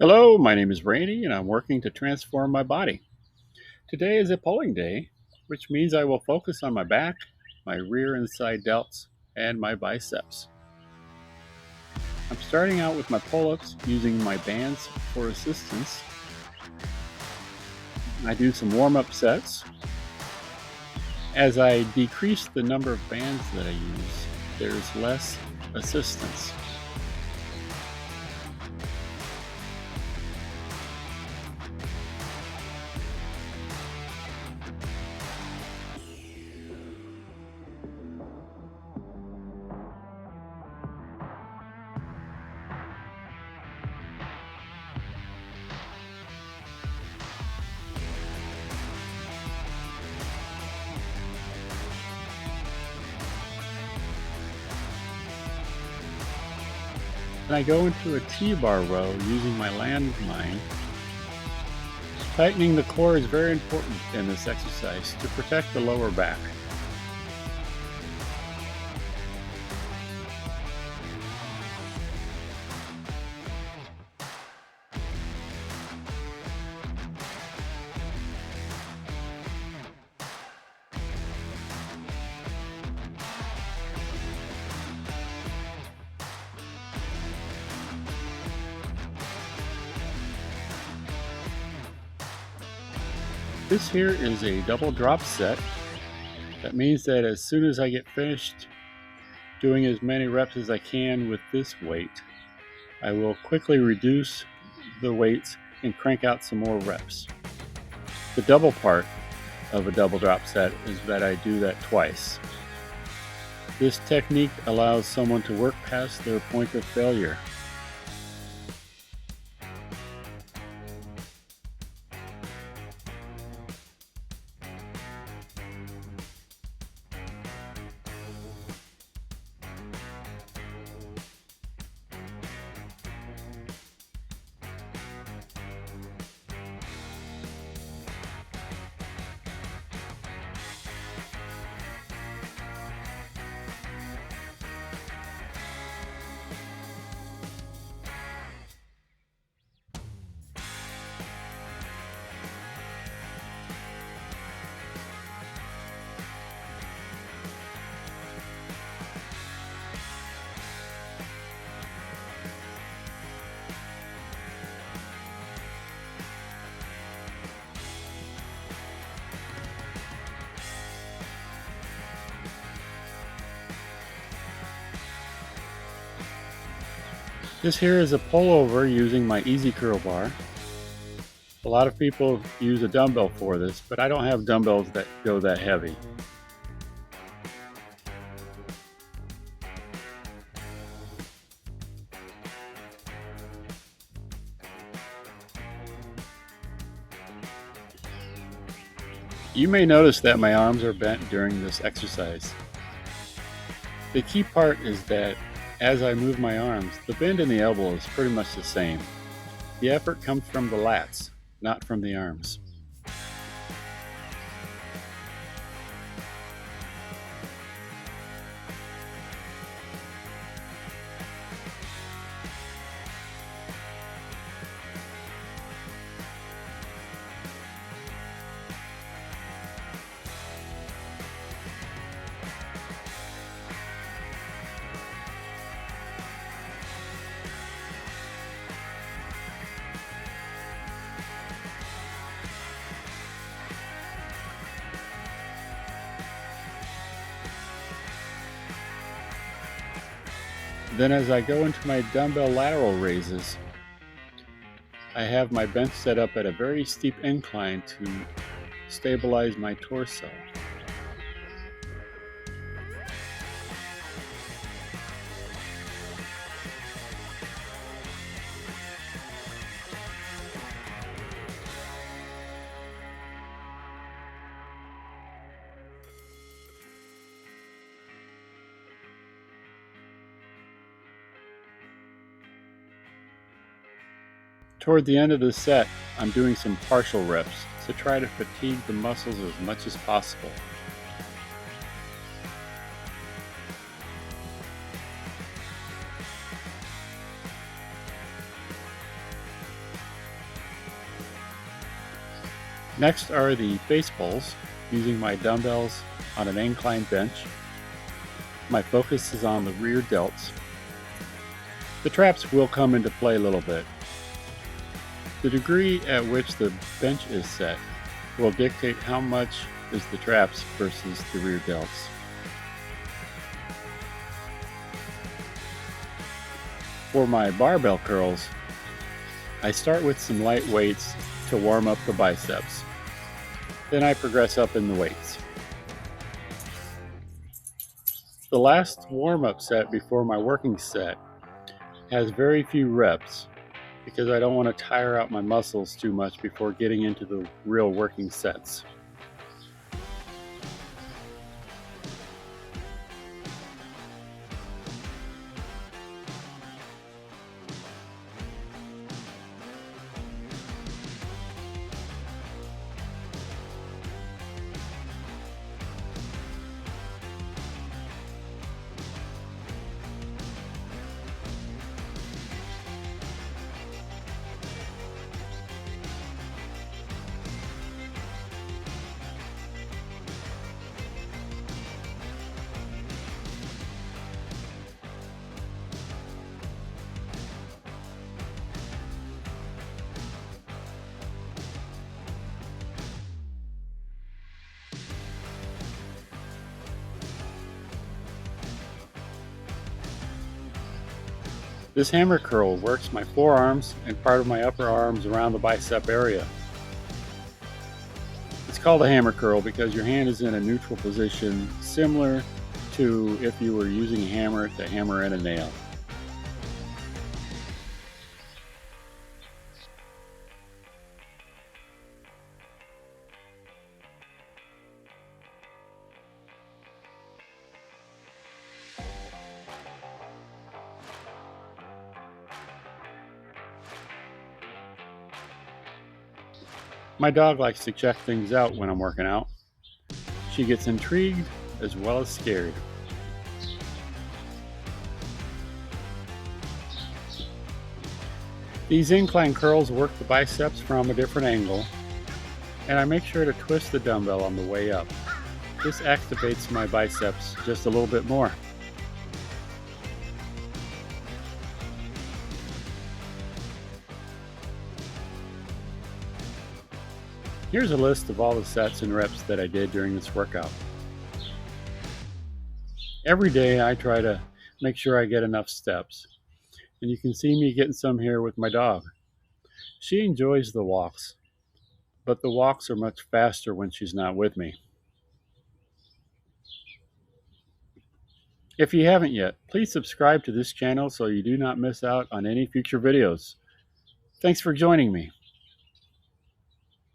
Hello, my name is Randy and I'm working to transform my body. Today is a pulling day, which means I will focus on my back, my rear and side delts, and my biceps. I'm starting out with my pull-ups using my bands for assistance. I do some warm-up sets. As I decrease the number of bands that I use, there's less assistance. Then I go into a T-bar row using my landmine. Tightening the core is very important in this exercise to protect the lower back. This here is a double drop set. That means that as soon as I get finished doing as many reps as I can with this weight, I will quickly reduce the weights and crank out some more reps. The double part of a double drop set is that I do that twice. This technique allows someone to work past their point of failure. This here is a pullover using my easy curl bar. A lot of people use a dumbbell for this, but I don't have dumbbells that go that heavy. You may notice that my arms are bent during this exercise. The key part is that as I move my arms, the bend in the elbow is pretty much the same. The effort comes from the lats, not from the arms. Then as I go into my dumbbell lateral raises, I have my bench set up at a very steep incline to stabilize my torso. Toward the end of the set, I'm doing some partial reps to try to fatigue the muscles as much as possible. Next are the face pulls, using my dumbbells on an incline bench. My focus is on the rear delts. The traps will come into play a little bit. The degree at which the bench is set will dictate how much is the traps versus the rear delts. For my barbell curls, I start with some light weights to warm up the biceps. Then I progress up in the weights. The last warm-up set before my working set has very few reps because I don't want to tire out my muscles too much before getting into the real working sets. This hammer curl works my forearms and part of my upper arms around the bicep area. It's called a hammer curl because your hand is in a neutral position, similar to if you were using a hammer to hammer in a nail. My dog likes to check things out when I'm working out. She gets intrigued as well as scared. These incline curls work the biceps from a different angle, and I make sure to twist the dumbbell on the way up. This activates my biceps just a little bit more. Here's a list of all the sets and reps that I did during this workout. Every day I try to make sure I get enough steps, and you can see me getting some here with my dog. She enjoys the walks, but the walks are much faster when she's not with me. If you haven't yet, please subscribe to this channel so you do not miss out on any future videos. Thanks for joining me.